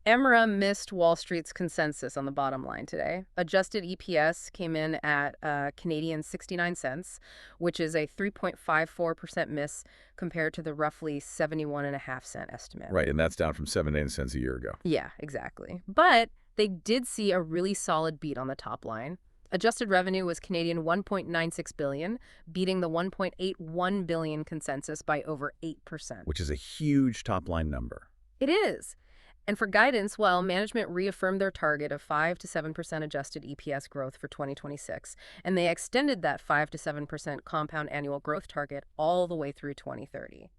Emera missed Wall Street's consensus on the bottom line today. Adjusted EPS came in at Canadian 69 cents, which is a 3.54% miss compared to the roughly 71.5-cent estimate. Right, and that's down from 79 cents a year ago. Yeah, exactly. But they did see a really solid beat on the top line. Adjusted revenue was Canadian 1.96 billion, beating the 1.81 billion consensus by over 8%. Which is a huge top-line number. It is. And for guidance, well, management reaffirmed their target of 5 to 7% adjusted EPS growth for 2026, and they extended that 5 to 7% compound annual growth target all the way through 2030.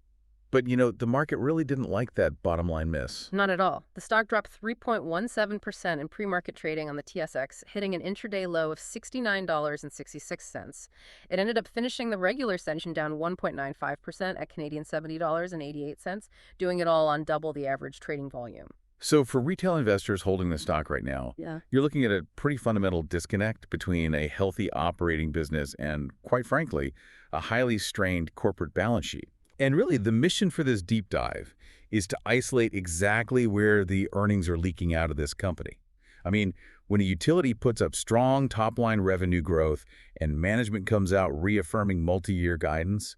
But, the market really didn't like that bottom-line miss. Not at all. The stock dropped 3.17% in pre-market trading on the TSX, hitting an intraday low of $69.66. It ended up finishing the regular session down 1.95% at Canadian $70.88, doing it all on double the average trading volume. So for retail investors holding the stock right now, you're looking at a pretty fundamental disconnect between a healthy operating business and, quite frankly, a highly strained corporate balance sheet. And really, the mission for this deep dive is to isolate exactly where the earnings are leaking out of this company. I mean, when a utility puts up strong top-line revenue growth and management comes out reaffirming multi-year guidance,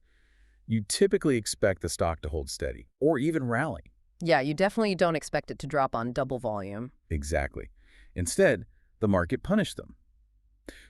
you typically expect the stock to hold steady or even rally. Yeah, you definitely don't expect it to drop on double volume. Exactly. Instead, the market punished them.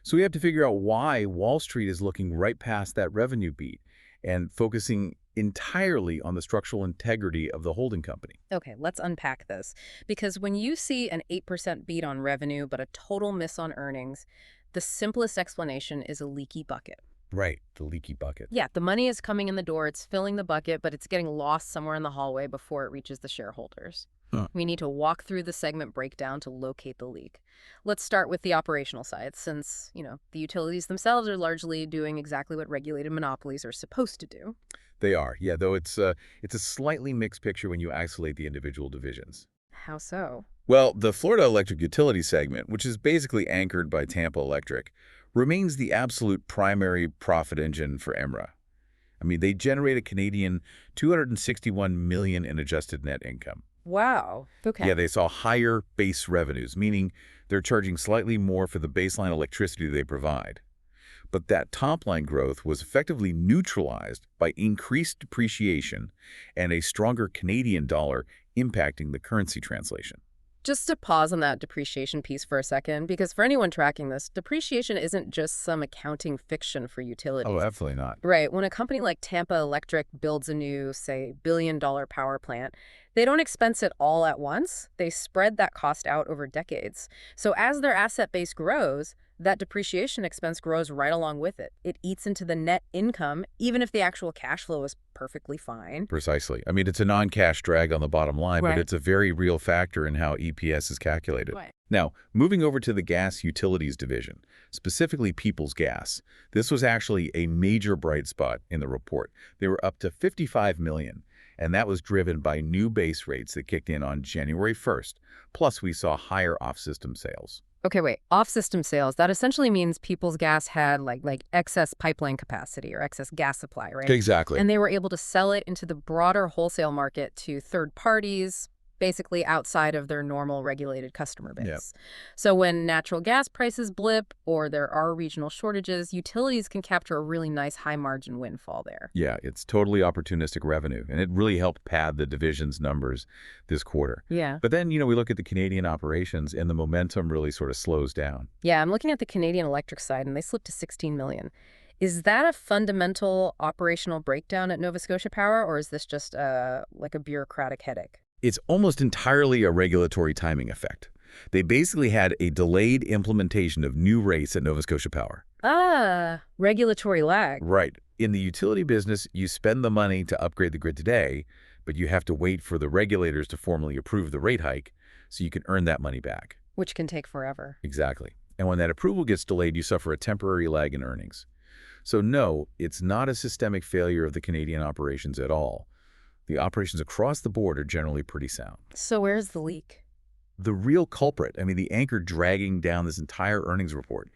So we have to figure out why Wall Street is looking right past that revenue beat and focusing entirely on the structural integrity of the holding company. Okay, let's unpack this. Because when you see an 8% beat on revenue but a total miss on earnings, the simplest explanation is a leaky bucket. Right, the leaky bucket. Yeah, the money is coming in the door, it's filling the bucket, but it's getting lost somewhere in the hallway before it reaches the shareholders. We need to walk through the segment breakdown to locate the leak. Let's start with the operational side, since, the utilities themselves are largely doing exactly what regulated monopolies are supposed to do. They are, yeah, though it's a slightly mixed picture when you isolate the individual divisions. How so? Well, the Florida Electric Utility segment, which is basically anchored by Tampa Electric, remains the absolute primary profit engine for Emera. I mean, they generated Canadian $261 million in adjusted net income. Wow. Okay. Yeah, they saw higher base revenues, meaning they're charging slightly more for the baseline electricity they provide. But that top-line growth was effectively neutralized by increased depreciation and a stronger Canadian dollar impacting the currency translation. Just to pause on that depreciation piece for a second, because for anyone tracking this, depreciation isn't just some accounting fiction for utilities. Oh, absolutely not. Right. When a company like Tampa Electric builds a new, say, billion-dollar power plant, they don't expense it all at once. They spread that cost out over decades. So as their asset base grows, that depreciation expense grows right along with it. It eats into the net income, even if the actual cash flow is perfectly fine. Precisely. I mean, it's a non-cash drag on the bottom line, Right. but it's a very real factor in how EPS is calculated. Right. Now, moving over to the gas utilities division, specifically Peoples Gas, this was actually a major bright spot in the report. They were up to $55 million, and that was driven by new base rates that kicked in on January 1st. Plus, we saw higher off-system sales. Okay, wait. Off-system sales, that essentially means Peoples Gas had like excess pipeline capacity or excess gas supply, right? Exactly. And they were able to sell it into the broader wholesale market to third parties, basically outside of their normal regulated customer base. Yep. So when natural gas prices blip or there are regional shortages, utilities can capture a really nice high-margin windfall there. Yeah, it's totally opportunistic revenue, and it really helped pad the division's numbers this quarter. Yeah. But then, we look at the Canadian operations, and the momentum really sort of slows down. Yeah, I'm looking at the Canadian Electric side, and they slipped to $16 million. Is that a fundamental operational breakdown at Nova Scotia Power, or is this just like a bureaucratic headache? It's almost entirely a regulatory timing effect. They basically had a delayed implementation of new rates at Nova Scotia Power. Ah, regulatory lag. Right. In the utility business, you spend the money to upgrade the grid today, but you have to wait for the regulators to formally approve the rate hike so you can earn that money back. Which can take forever. Exactly. And when that approval gets delayed, you suffer a temporary lag in earnings. So no, it's not a systemic failure of the Canadian operations at all. The operations across the board are generally pretty sound. So where's the leak? The real culprit, the anchor dragging down this entire earnings report,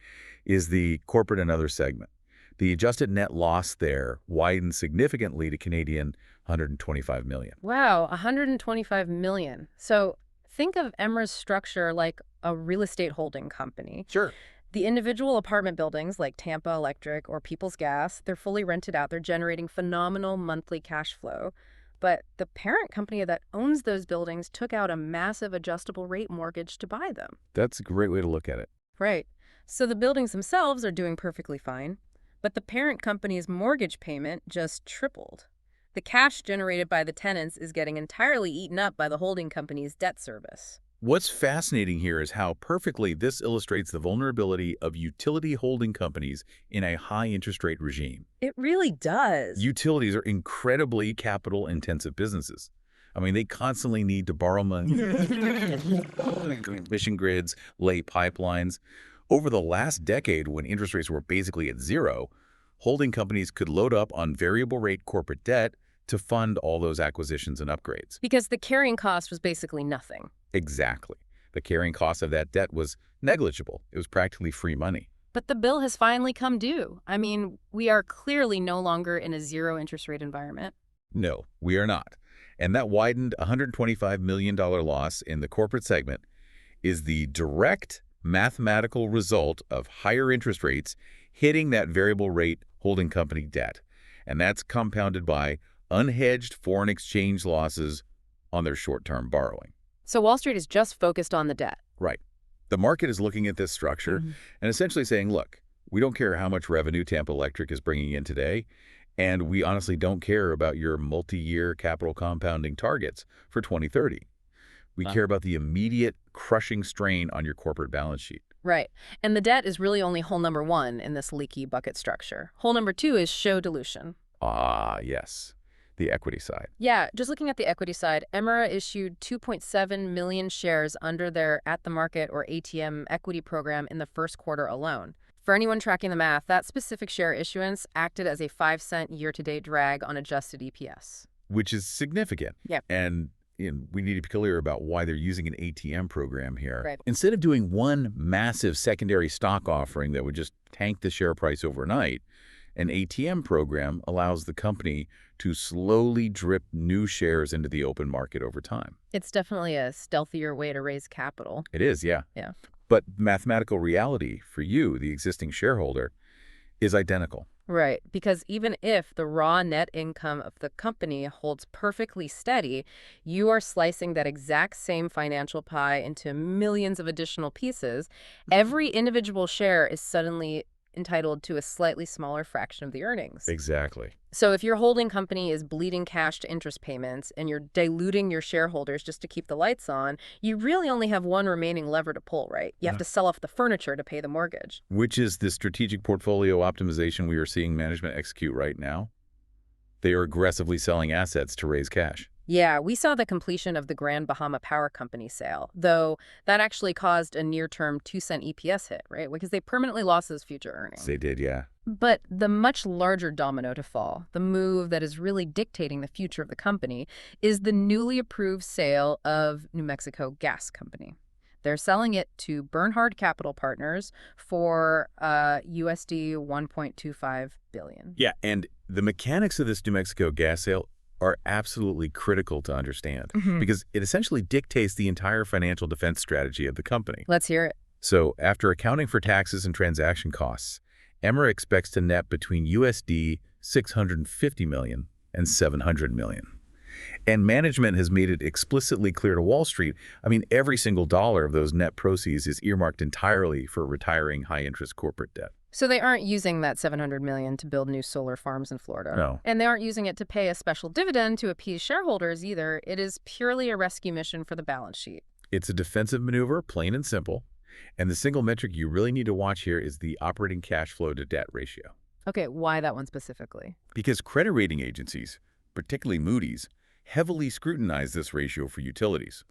is the corporate and other segment. The adjusted net loss there widened significantly to Canadian $125 million. Wow, $125 million. So Think of Emera's structure like a real estate holding company. Sure. The individual apartment buildings like Tampa Electric or People's Gas, they're fully rented out. They're generating phenomenal monthly cash flow. But the parent company that owns those buildings took out a massive adjustable rate mortgage to buy them. That's a great way to look at it. Right. So the buildings themselves are doing perfectly fine, but the parent company's mortgage payment just tripled. The cash generated by the tenants is getting entirely eaten up by the holding company's debt service. What's fascinating here is how perfectly this illustrates the vulnerability of utility holding companies in a high interest rate regime. It really does. Utilities are incredibly capital-intensive businesses. I mean, they constantly need to borrow money, transmission grids, lay pipelines. Over the last decade, when interest rates were basically at zero, holding companies could load up on variable rate corporate debt to fund all those acquisitions and upgrades. Because the carrying cost was basically nothing. Exactly. The carrying cost of that debt was negligible. It was practically free money. But the bill has finally come due. I mean, we are clearly no longer in a zero interest rate environment. No, we are not. And that widened $125 million loss in the corporate segment is the direct mathematical result of higher interest rates hitting that variable rate holding company debt. And that's compounded by unhedged foreign exchange losses on their short-term borrowing. So Wall Street is just focused on the debt. Right. The market is looking at this structure and essentially saying, look, we don't care how much revenue Tampa Electric is bringing in today, and we honestly don't care about your multi-year capital compounding targets for 2030. We care about the immediate crushing strain on your corporate balance sheet. Right. And the debt is really only hole number one in this leaky bucket structure. Hole number two is show dilution. Ah, yes. The equity side. Yeah, just looking at the equity side, Emera issued 2.7 million shares under their at-the-market or ATM equity program in the first quarter alone. For anyone tracking the math, that specific share issuance acted as a 5-cent year-to-date drag on adjusted EPS. Which is significant. Yeah. And we need to be clear about why they're using an ATM program here. Right. Instead of doing one massive secondary stock offering that would just tank the share price overnight, an ATM program allows the company to slowly drip new shares into the open market over time. It's definitely a stealthier way to raise capital. It is, yeah. Yeah. But mathematical reality for you, the existing shareholder, is identical. Right, because even if the raw net income of the company holds perfectly steady, you are slicing that exact same financial pie into millions of additional pieces. Every individual share is suddenly entitled to a slightly smaller fraction of the earnings. Exactly. So if your holding company is bleeding cash to interest payments and you're diluting your shareholders just to keep the lights on, you really only have one remaining lever to pull, right? You have to sell off the furniture to pay the mortgage. Which is the strategic portfolio optimization we are seeing management execute right now. They are aggressively selling assets to raise cash. Yeah, we saw the completion of the Grand Bahama Power Company sale, though that actually caused a near-term 2-cent EPS hit, right? Because they permanently lost those future earnings. They did, yeah. But the much larger domino to fall, the move that is really dictating the future of the company, is the newly approved sale of New Mexico Gas Company. They're selling it to Bernhard Capital Partners for USD 1.25 billion. Yeah, and the mechanics of this New Mexico gas sale are absolutely critical to understand because it essentially dictates the entire financial defense strategy of the company. Let's hear it. So after accounting for taxes and transaction costs, Emera expects to net between USD 650 million and 700 million. And management has made it explicitly clear to Wall Street, I mean, every single dollar of those net proceeds is earmarked entirely for retiring high-interest corporate debt. So they aren't using that $700 million to build new solar farms in Florida. No. And they aren't using it to pay a special dividend to appease shareholders either. It is purely a rescue mission for the balance sheet. It's a defensive maneuver, plain and simple. And the single metric you really need to watch here is the operating cash flow to debt ratio. Okay, why that one specifically? Because credit rating agencies, particularly Moody's, heavily scrutinize this ratio for utilities.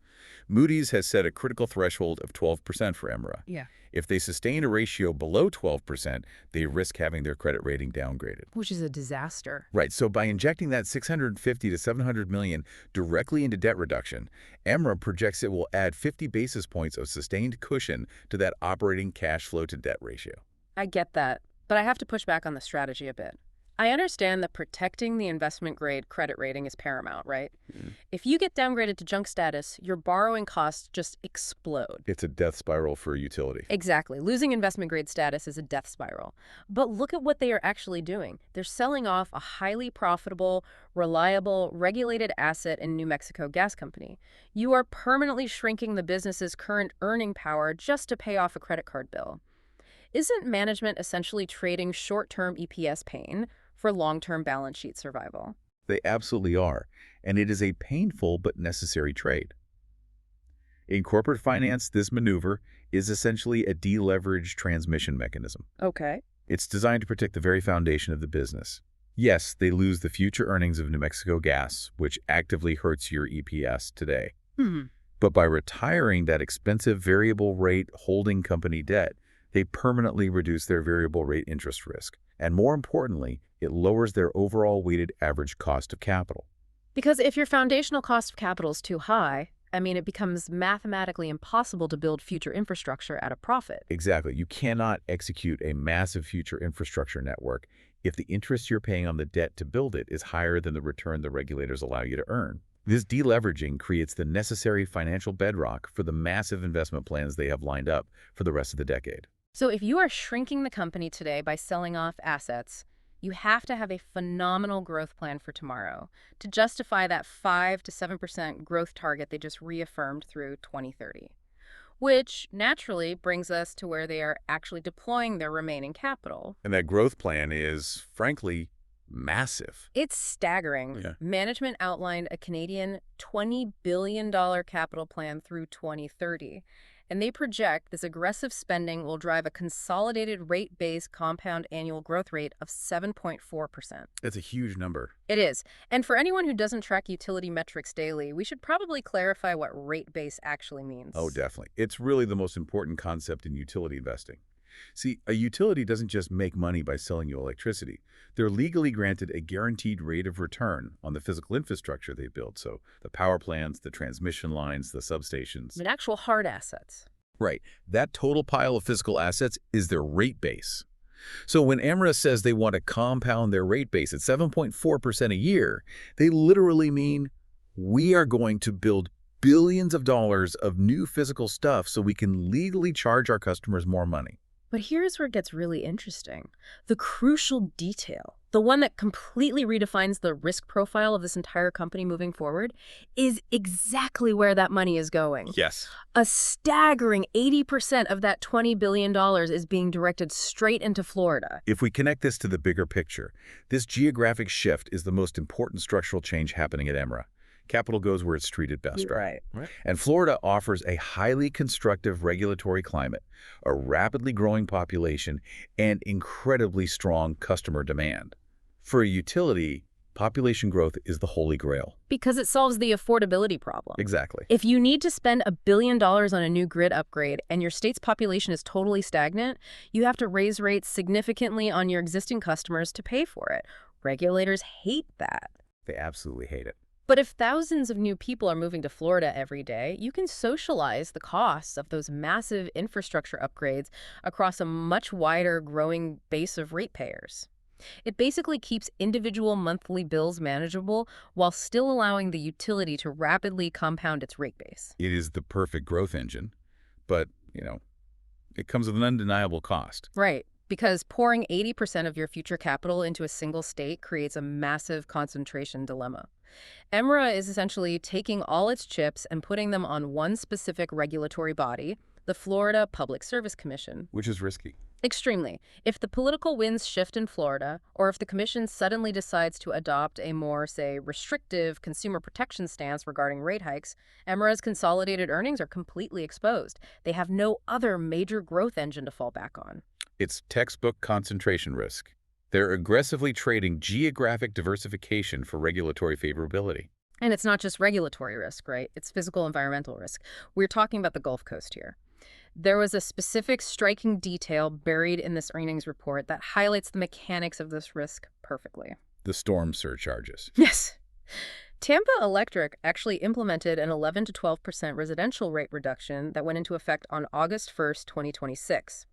Moody's has set a critical threshold of 12% for Emera. Yeah. If they sustain a ratio below 12%, they risk having their credit rating downgraded. Which is a disaster. Right, so by injecting that 650 to 700 million directly into debt reduction, Emera projects it will add 50 basis points of sustained cushion to that operating cash flow to debt ratio. I get that, but I have to push back on the strategy a bit. I understand that protecting the investment-grade credit rating is paramount, right? Mm. If you get downgraded to junk status, your borrowing costs just explode. It's a death spiral for a utility. Exactly. Losing investment-grade status is a death spiral. But look at what they are actually doing. They're selling off a highly profitable, reliable, regulated asset in New Mexico gas company. You are permanently shrinking the business's current earning power just to pay off a credit card bill. Isn't management essentially trading short-term EPS pain for long-term balance sheet survival? They absolutely are, and it is a painful but necessary trade. In corporate finance, this maneuver is essentially a deleveraged transmission mechanism. Okay. It's designed to protect the very foundation of the business. Yes, they lose the future earnings of New Mexico Gas, which actively hurts your EPS today. Hmm. But by retiring that expensive variable rate holding company debt, they permanently reduce their variable rate interest risk. And more importantly, it lowers their overall weighted average cost of capital. Because if your foundational cost of capital is too high, it becomes mathematically impossible to build future infrastructure at a profit. Exactly. You cannot execute a massive future infrastructure network if the interest you're paying on the debt to build it is higher than the return the regulators allow you to earn. This deleveraging creates the necessary financial bedrock for the massive investment plans they have lined up for the rest of the decade. So if you are shrinking the company today by selling off assets, you have to have a phenomenal growth plan for tomorrow to justify that 5 to 7% growth target they just reaffirmed through 2030, which naturally brings us to where they are actually deploying their remaining capital. And that growth plan is, frankly, massive. It's staggering. Yeah. Management outlined a Canadian $20 billion capital plan through 2030. And they project this aggressive spending will drive a consolidated rate-based compound annual growth rate of 7.4%. That's a huge number. It is. And for anyone who doesn't track utility metrics daily, we should probably clarify what rate base actually means. Oh, definitely. It's really the most important concept in utility investing. See, a utility doesn't just make money by selling you electricity. They're legally granted a guaranteed rate of return on the physical infrastructure they build, so the power plants, the transmission lines, the substations. Actual hard assets. Right. That total pile of physical assets is their rate base. So when Emera says they want to compound their rate base at 7.4% a year, they literally mean we are going to build billions of dollars of new physical stuff so we can legally charge our customers more money. But here's where it gets really interesting. The crucial detail, the one that completely redefines the risk profile of this entire company moving forward, is exactly where that money is going. Yes. A staggering 80% of that $20 billion is being directed straight into Florida. If we connect this to the bigger picture, this geographic shift is the most important structural change happening at Emera. Capital goes where it's treated best, right? And Florida offers a highly constructive regulatory climate, a rapidly growing population, and incredibly strong customer demand. For a utility, population growth is the holy grail. Because it solves the affordability problem. Exactly. If you need to spend $1 billion on a new grid upgrade and your state's population is totally stagnant, you have to raise rates significantly on your existing customers to pay for it. Regulators hate that. They absolutely hate it. But if thousands of new people are moving to Florida every day, you can socialize the costs of those massive infrastructure upgrades across a much wider, growing base of ratepayers. It basically keeps individual monthly bills manageable while still allowing the utility to rapidly compound its rate base. It is the perfect growth engine, but, it comes with an undeniable cost. Right. Because pouring 80% of your future capital into a single state creates a massive concentration dilemma. Emera is essentially taking all its chips and putting them on one specific regulatory body, the Florida Public Service Commission. Which is risky. Extremely. If the political winds shift in Florida, or if the commission suddenly decides to adopt a more, say, restrictive consumer protection stance regarding rate hikes, Emera's consolidated earnings are completely exposed. They have no other major growth engine to fall back on. It's textbook concentration risk. They're aggressively trading geographic diversification for regulatory favorability. And it's not just regulatory risk, right? It's physical environmental risk. We're talking about the Gulf Coast here. There was a specific striking detail buried in this earnings report that highlights the mechanics of this risk perfectly. The storm surcharges. Yes. Tampa Electric actually implemented an 11 to 12% residential rate reduction that went into effect on August 1st, 2026.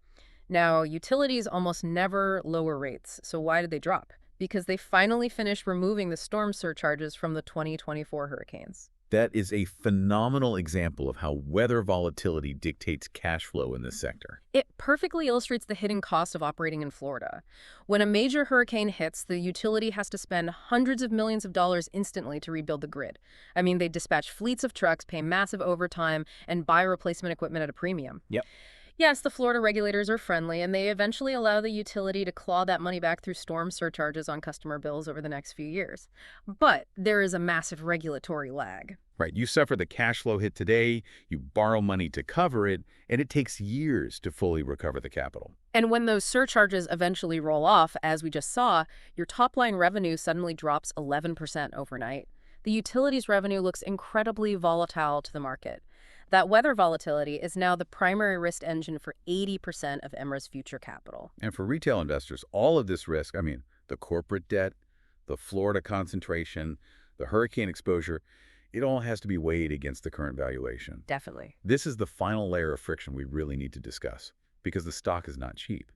Now, utilities almost never lower rates, so why did they drop? because they finally finished removing the storm surcharges from the 2024 hurricanes. That is a phenomenal example of how weather volatility dictates cash flow in this sector. It perfectly illustrates the hidden cost of operating in Florida. When a major hurricane hits, the utility has to spend hundreds of millions of dollars instantly to rebuild the grid. I mean, they dispatch fleets of trucks, pay massive overtime, and buy replacement equipment at a premium. Yep. Yes, the Florida regulators are friendly, and they eventually allow the utility to claw that money back through storm surcharges on customer bills over the next few years. But there is a massive regulatory lag. Right, you suffer the cash flow hit today, you borrow money to cover it, and it takes years to fully recover the capital. And when those surcharges eventually roll off, as we just saw, your top-line revenue suddenly drops 11% overnight. The utilities revenue looks incredibly volatile to the market. That weather volatility is now the primary risk engine for 80% of Emera's future capital. And for retail investors, all of this risk, I mean, the corporate debt, the Florida concentration, the hurricane exposure, it all has to be weighed against the current valuation. Definitely. This is the final layer of friction we really need to discuss, because the stock is not cheap.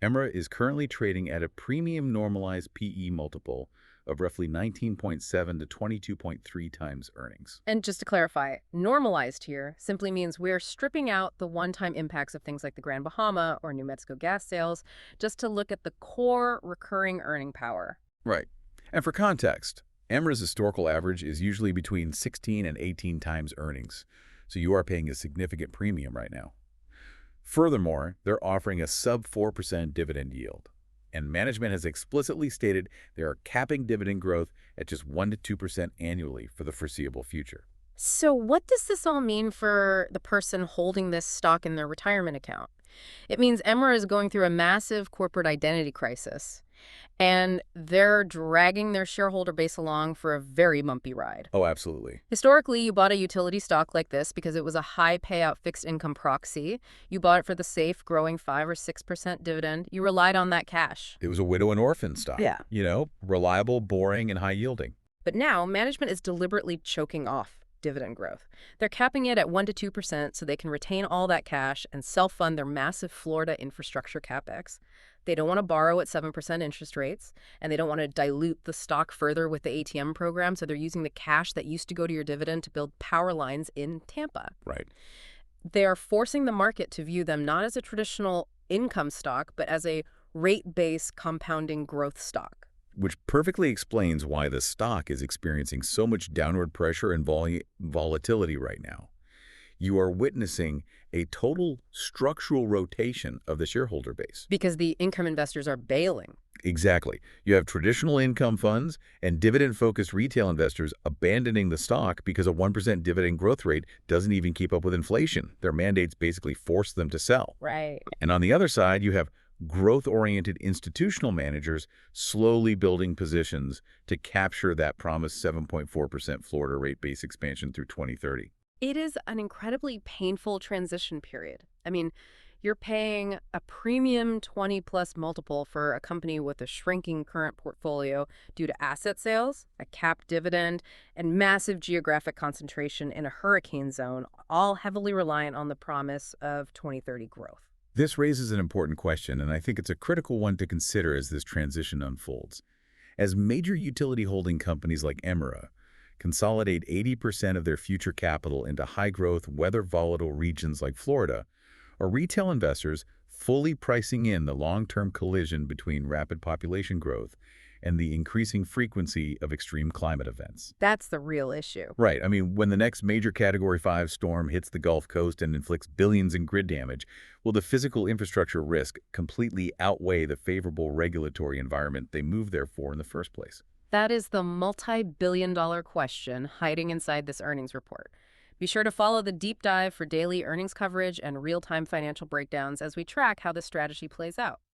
Emera is currently trading at a premium normalized PE multiple of roughly 19.7 to 22.3 times earnings. And just to clarify, normalized here simply means we're stripping out the one-time impacts of things like the Grand Bahama or New Mexico gas sales just to look at the core recurring earning power. Right. And for context, Emera's historical average is usually between 16 and 18 times earnings, so you are paying a significant premium right now. Furthermore, they're offering a sub-4% dividend yield, and management has explicitly stated they are capping dividend growth at just 1 to 2% annually for the foreseeable future. So what does this all mean for the person holding this stock in their retirement account? It means Emera is going through a massive corporate identity crisis, and they're dragging their shareholder base along for a very bumpy ride. Oh, absolutely. Historically, you bought a utility stock like this because it was a high payout fixed income proxy. You bought it for the safe, growing 5 or 6% dividend. You relied on that cash. It was a widow and orphan stock. Yeah. You know, reliable, boring, and high yielding. But now, management is deliberately choking off dividend growth. They're capping it at 1 to 2% so they can retain all that cash and self-fund their massive Florida infrastructure capex. They don't want to borrow at 7% interest rates, and they don't want to dilute the stock further with the ATM program, so they're using the cash that used to go to your dividend to build power lines in Tampa. Right. They are forcing the market to view them not as a traditional income stock, but as a rate-based compounding growth stock. Which perfectly explains why the stock is experiencing so much downward pressure and volatility right now. You are witnessing a total structural rotation of the shareholder base. Because the income investors are bailing. Exactly. You have traditional income funds and dividend-focused retail investors abandoning the stock because a 1% dividend growth rate doesn't even keep up with inflation. Their mandates basically force them to sell. Right. And on the other side, you have growth-oriented institutional managers slowly building positions to capture that promised 7.4% Florida rate base expansion through 2030. It is an incredibly painful transition period. I mean, you're paying a premium 20-plus multiple for a company with a shrinking current portfolio due to asset sales, a capped dividend, and massive geographic concentration in a hurricane zone, all heavily reliant on the promise of 2030 growth. This raises an important question, and I think it's a critical one to consider as this transition unfolds. As major utility holding companies like Emera consolidate 80% of their future capital into high-growth, weather-volatile regions like Florida, are retail investors fully pricing in the long-term collision between rapid population growth and the increasing frequency of extreme climate events? That's the real issue. Right. I mean, when the next major Category 5 storm hits the Gulf Coast and inflicts billions in grid damage, will the physical infrastructure risk completely outweigh the favorable regulatory environment they moved there for in the first place? That is the multi-billion-dollar question hiding inside this earnings report. Be sure to follow the deep dive for daily earnings coverage and real-time financial breakdowns as we track how this strategy plays out.